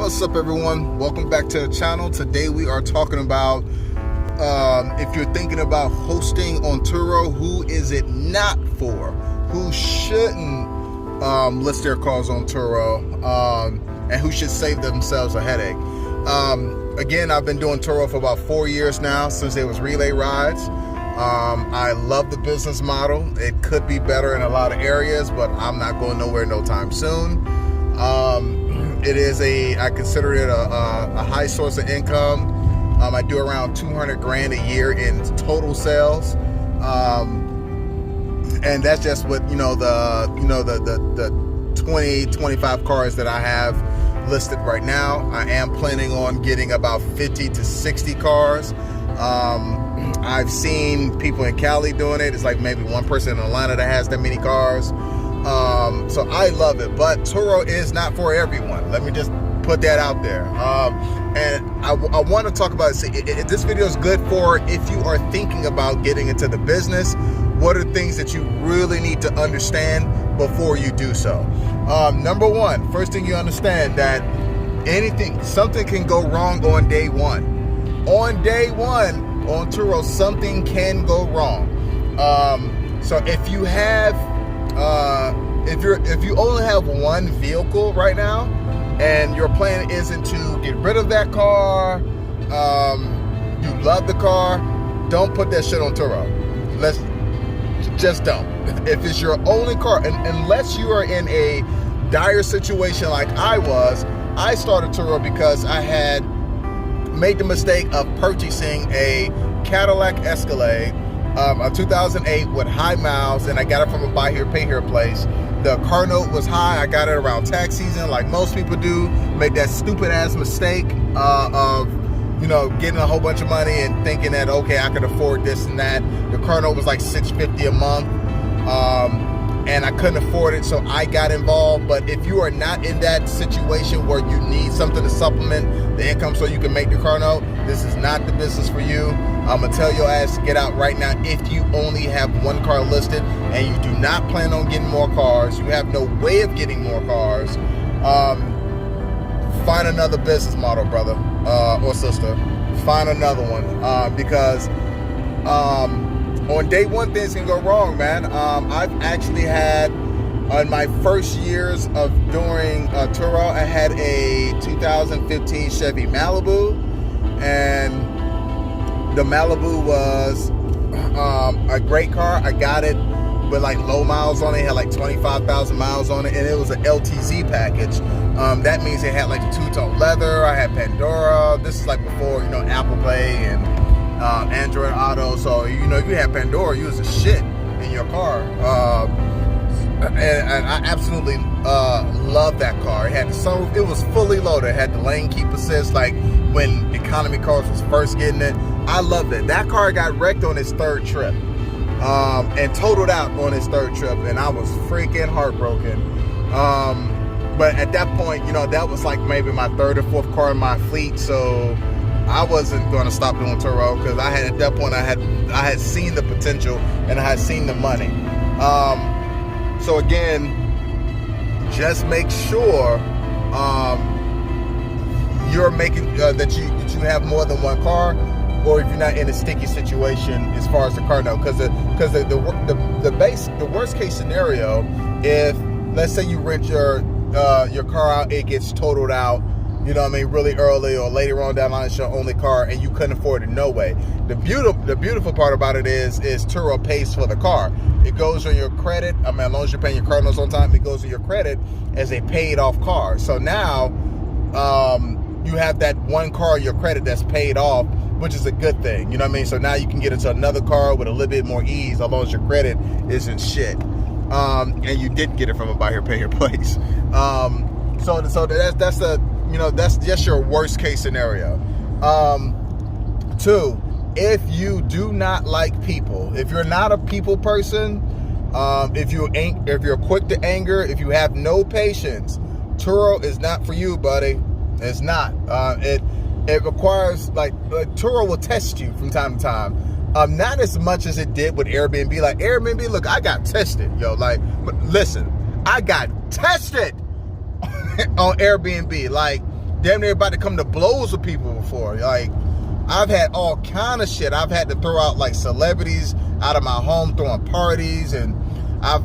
What's up, everyone? Welcome back to the channel. Today we are talking about if you're thinking about hosting on TURO, who is it not for? Who shouldn't list their cars on TURO, and who should save themselves a headache. Again, I've been doing TURO for about 4 years now, since it was relay rides. I love the business model. It could be better in a lot of areas, but I'm not going nowhere no time soon. I consider it a high source of income. I do around 200 grand a year in total sales. And that's just with, the 20, 25 cars that I have listed right now. I am planning on getting about 50 to 60 cars. I've seen people in Cali doing it. It's like maybe one person in Atlanta that has that many cars. So I love it, but TURO is not for everyone. Let me just put that out there. And I want to talk about it. This video is good for if you are thinking about getting into the business. What are things that you really need to understand before you do so? Number one, first thing you understand that something can go wrong on day one. On day one, on TURO, something can go wrong. So if you have, if you only have one vehicle right now, and your plan isn't to get rid of that car, you love the car, don't put that shit on TURO. Just don't. If it's your only car, unless you are in a dire situation like I was, I started TURO because I had made the mistake of purchasing a Cadillac Escalade, a 2008 with high miles, and I got it from a buy here, pay here place. The car note was high. I got it around tax season, like most people do. Made that stupid ass mistake of getting a whole bunch of money and thinking that, okay, I could afford this and that. The car note was like $650 a month, and I couldn't afford it, so I got involved. But if you are not in that situation where you need something to supplement the income so you can make the car note, this is not the business for you. I'm gonna tell your ass to get out right now. If you only have one car listed and you do not plan on getting more cars, you have no way of getting more cars, find another business model, brother or sister. Find another one, because on day one, things can go wrong, man. I've actually had, on my first years of doing TURO, I had a 2015 Chevy Malibu, and the Malibu was a great car. I got it with like low miles on it. It had like 25,000 miles on it, and it was an LTZ package. That means it had like the two-tone leather. I had Pandora. This is like before, Apple Play and Android Auto. So, if you had Pandora, you was a shit in your car. And I absolutely love that car. It had the sunroof. It was fully loaded. It had the lane keep assist, like when economy cars was first getting it. I loved it. That car got wrecked on its third trip, and totaled out on its third trip, and I was freaking heartbroken. But at that point, that was like maybe my third or fourth car in my fleet, so I wasn't going to stop doing TURO, because at that point I had seen the potential and I had seen the money. So again, just make sure you're making that you have more than one car, or if you're not in a sticky situation as far as the car note, because the worst case scenario, if let's say you rent your car out, it gets totaled out, really early, or later on down the line it's your only car and you couldn't afford it, no way. The beautiful part about it is TURO pays for the car. It goes on your credit. As long as you're paying your car notes on time, it goes on your credit as a paid off car. So now you have that one car on your credit that's paid off, which is a good thing. So now you can get into another car with a little bit more ease, as long as your credit isn't shit. And you did get it from a buy here, pay here place. So that's just your worst case scenario. Two, if you do not like people, if you're not a people person, if you're quick to anger, if you have no patience, TURO is not for you, buddy. It's not. It requires, TURO will test you from time to time. Not as much as it did with Airbnb. Like Airbnb, look, I got tested, but listen, I got tested on Airbnb. Like, damn near about to come to blows with people before. Like, I've had all kind of shit. I've had to throw out like celebrities out of my home throwing parties, and I've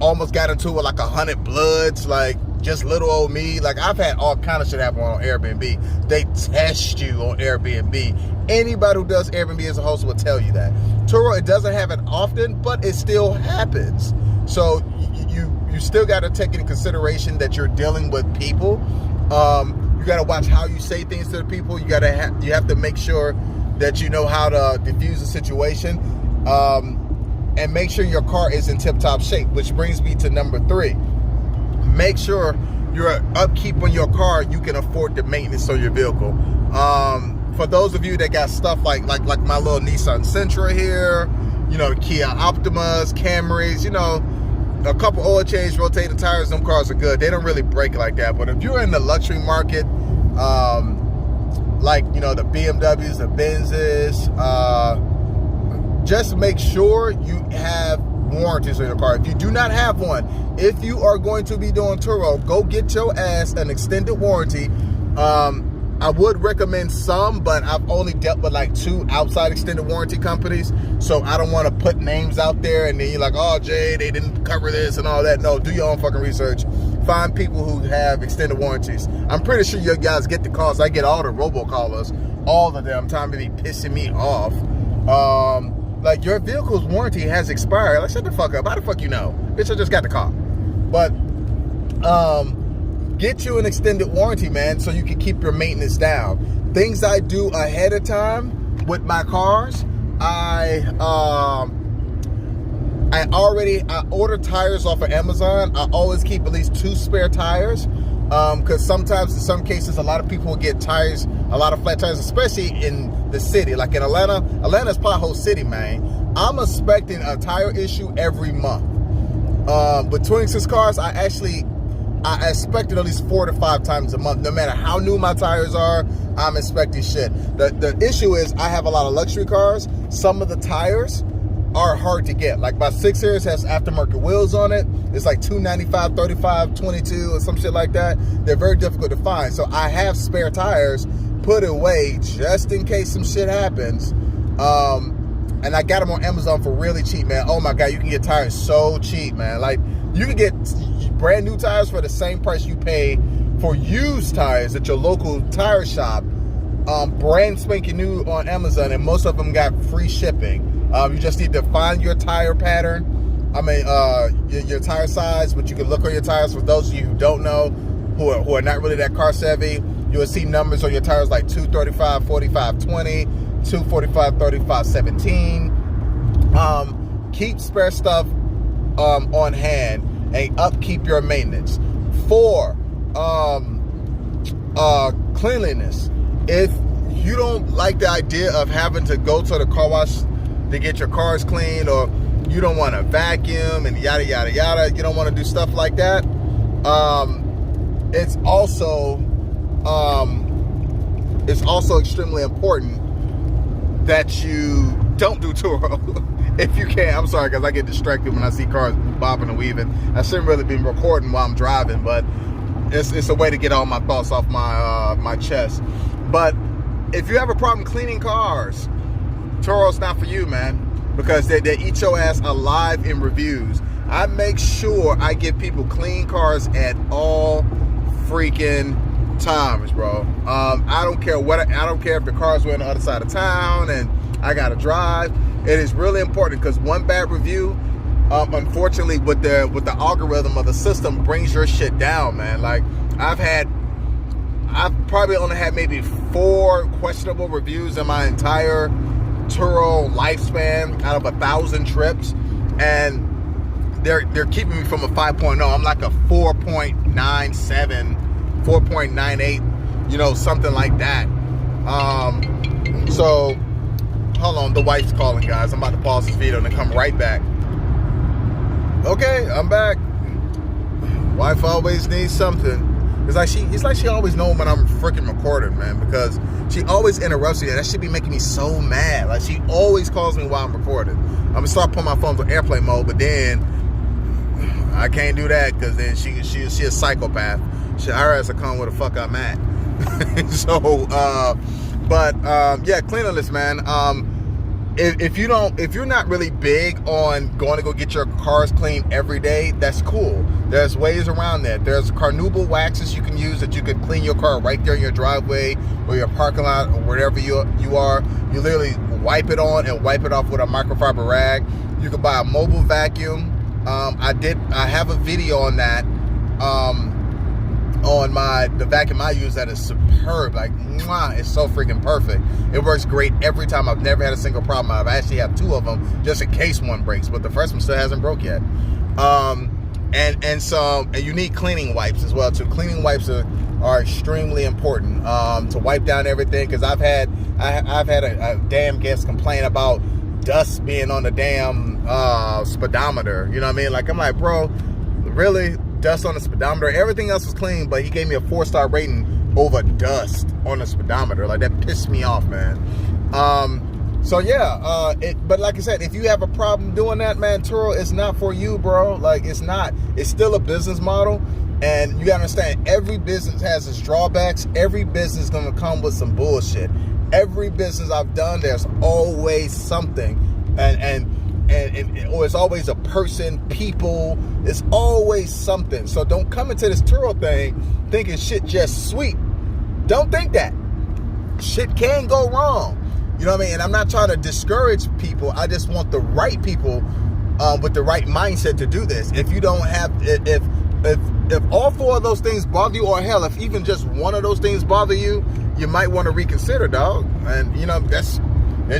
almost got into it with like 100 Bloods, like just little old me. Like, I've had all kind of shit happen on Airbnb. They test you on Airbnb. Anybody who does Airbnb as a host will tell you that. TURO, it doesn't have it often, but it still happens. So you still got to take into consideration that you're dealing with people. You got to watch how you say things to the people. You have to make sure that you know how to diffuse the situation, and make sure your car is in tip-top shape, which brings me to number 3. Make sure your upkeep on your car, you can afford the maintenance on your vehicle. For those of you that got stuff like my little Nissan Sentra here, you know, Kia Optimas, Camrys, you know, a couple oil change, rotating tires, them cars are good. They don't really break like that. But if you're in the luxury market, like, you know, the BMWs, the Benzes, just make sure you have warranties on your car. If you do not have one, if you are going to be doing TURO, go get your ass an extended warranty. I would recommend some, but I've only dealt with like 2 outside extended warranty companies, so I don't want to put names out there and then you're like, oh, Jay, they didn't cover this and all that. No, do your own fucking research. Find people who have extended warranties. I'm pretty sure you guys get the calls. I get all the robocallers, all of them, time to be pissing me off. Like, your vehicle's warranty has expired. Like, shut the fuck up. How the fuck you know? Bitch, I just got the car. But, get you an extended warranty, man, so you can keep your maintenance down. Things I do ahead of time with my cars, I order tires off of Amazon. I always keep at least 2 spare tires, because sometimes, in some cases, a lot of people get tires, a lot of flat tires, especially in the city. Like in Atlanta, Atlanta's pothole city, man. I'm expecting a tire issue every month. With 26 cars, I expected at least 4 to 5 times a month. No matter how new my tires are, I'm expecting shit. The issue is I have a lot of luxury cars. Some of the tires are hard to get. Like my 6 Series has aftermarket wheels on it. It's like $295, $35, $22 or some shit like that. They're very difficult to find. So I have spare tires put away just in case some shit happens. And I got them on Amazon for really cheap, man. Oh my God, you can get tires so cheap, man. Like, you can get brand new tires for the same price you pay for used tires at your local tire shop. Brand spanking new on Amazon, and most of them got free shipping. You just need to find your tire pattern. I mean, your tire size, but you can look on your tires. For those of you who don't know, who are not really that car savvy, you will see numbers on your tires like 235, 45, 20, 245, 35, 17. Keep spare stuff on hand and upkeep your maintenance. 4, cleanliness. If you don't like the idea of having to go to the car wash to get your cars cleaned, or you don't want to vacuum and yada yada yada, you don't want to do stuff like that, it's also extremely important that you don't do TURO. If you can. I'm sorry, because I get distracted when I see cars bobbing and weaving. I shouldn't really be recording while I'm driving, but it's a way to get all my thoughts off my chest. But if you have a problem cleaning cars, TURO's not for you, man, because they eat your ass alive in reviews. I make sure I give people clean cars at all freaking times, bro. I don't care if the cars were on the other side of town and I gotta drive. It is really important, because one bad review, unfortunately, with the algorithm of the system, brings your shit down, man. Like, I've probably only had maybe 4 questionable reviews in my entire TURO lifespan out of 1,000 trips, and they're keeping me from a 5.0. I'm like a 4.97, 4.98, you know, something like that. So hold on, the wife's calling, guys. I'm about to pause this video and then come right back. Okay, I'm back. Wife always needs something. It's like she always knows when I'm freaking recording, man, because she always interrupts me. That should be making me so mad. Like, she always calls me while I'm recording. I'm gonna start putting my phone on airplane mode, but then I can't do that, because then she a psychopath. Her ass will come where the fuck I'm at. So, yeah, cleanliness, man. If you're not really big on going to go get your cars cleaned every day, that's cool. There's ways around that. There's carnauba waxes you can use that you can clean your car right there in your driveway or your parking lot or wherever you are. You literally wipe it on and wipe it off with a microfiber rag. You can buy a mobile vacuum. I have a video on that. On the vacuum I use that is superb. Like, mwah, it's so freaking perfect. It works great every time. I've never had a single problem. I've actually have 2 of them just in case one breaks, but the first one still hasn't broke yet. And you need cleaning wipes as well too. Cleaning wipes are extremely important to wipe down everything, because I've had a damn guest complain about dust being on the damn speedometer. You know what I mean? Like, I'm like, bro, really? Dust on the speedometer? Everything else was clean, but he gave me a 4-star rating over dust on the speedometer. Like, that pissed me off, man. So yeah, but like I said, if you have a problem doing that, man, TURO is not for you, bro. Like, it's not. It's still a business model, and you gotta understand, every business has its drawbacks. Every business is gonna come with some bullshit. Every business I've done, there's always something, or it's always a person, people. It's always something. So don't come into this TURO thing thinking shit just sweet. Don't think that. Shit can go wrong. You know what I mean? And I'm not trying to discourage people. I just want the right people with the right mindset to do this. If you don't have, if all 4 of those things bother you, or hell, if even just one of those things bother you, you might want to reconsider, dog. And you know, it's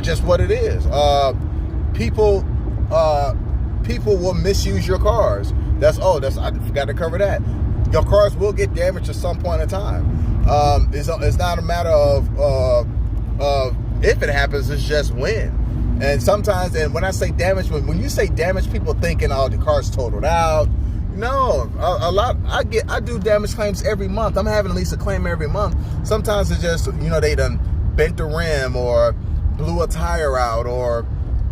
just what it is. People will misuse your cars. I forgot to cover that. Your cars will get damaged at some point in time. It's not a matter of if it happens, it's just when. And sometimes, and when I say damage, when you say damage, people thinking, oh, the car's totaled out. No, I do damage claims every month. I'm having at least a claim every month. Sometimes it's just, you know, they done bent the rim or blew a tire out, or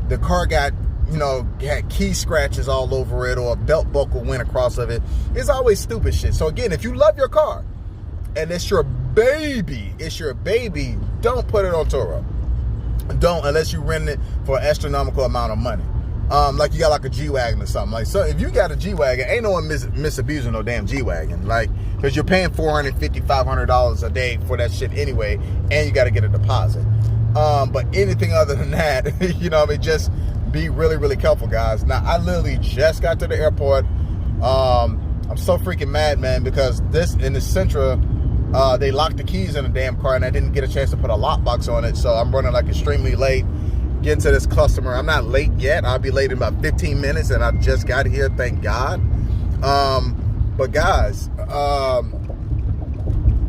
the car got, you know, had key scratches all over it, or a belt buckle went across of it. It's always stupid shit. So again, if you love your car and it's your baby, don't put it on TURO. Don't, unless you rent it for an astronomical amount of money. Like you got like a G-Wagon or something. Like, so if you got a G-Wagon, ain't no one misabusing no damn G-Wagon. Like, because you're paying $450, $500 a day for that shit anyway, and you got to get a deposit. But anything other than that, you know what I mean, just be really, really careful, guys. Now, I literally just got to the airport. I'm so freaking mad, man, because in the Sentra, they locked the keys in the damn car, and I didn't get a chance to put a lockbox on it, so I'm running like extremely late getting to this customer. I'm not late yet. I'll be late in about 15 minutes, and I just got here, thank God. But guys,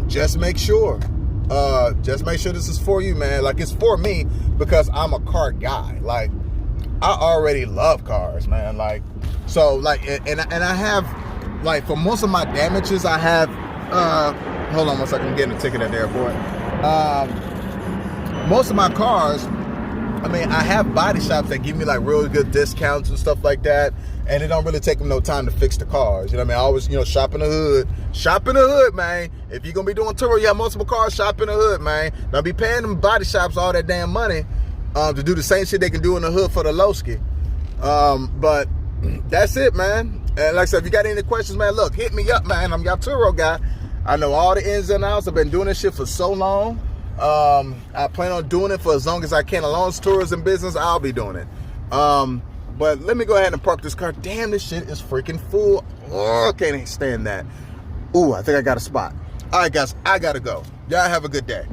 just make sure this is for you, man. Like, it's for me because I'm a car guy. Like, I already love cars, man. Like, so, like, and I have, like, for most of my damages, I have, hold on one second, I'm getting a ticket at the airport. Most of my cars, I mean, I have body shops that give me like really good discounts and stuff like that, and it don't really take them no time to fix the cars. You know what I mean? I always, you know, shop in the hood. Shop in the hood, man. If you're gonna be doing TURO, you have multiple cars, shop in the hood, man. Don't be paying them body shops all that damn money to do the same shit they can do in the hood for the lowski. But that's it, man. And like I said, if you got any questions, man, look, hit me up, man. I'm your TURO guy. I know all the ins and outs. I've been doing this shit for so long. I plan on doing it for as long as I can. As long as tourism business, I'll be doing it. But let me go ahead and park this car. Damn, this shit is freaking full. Oh, I can't stand that. Ooh, I think I got a spot. All right, guys, I gotta go. Y'all have a good day.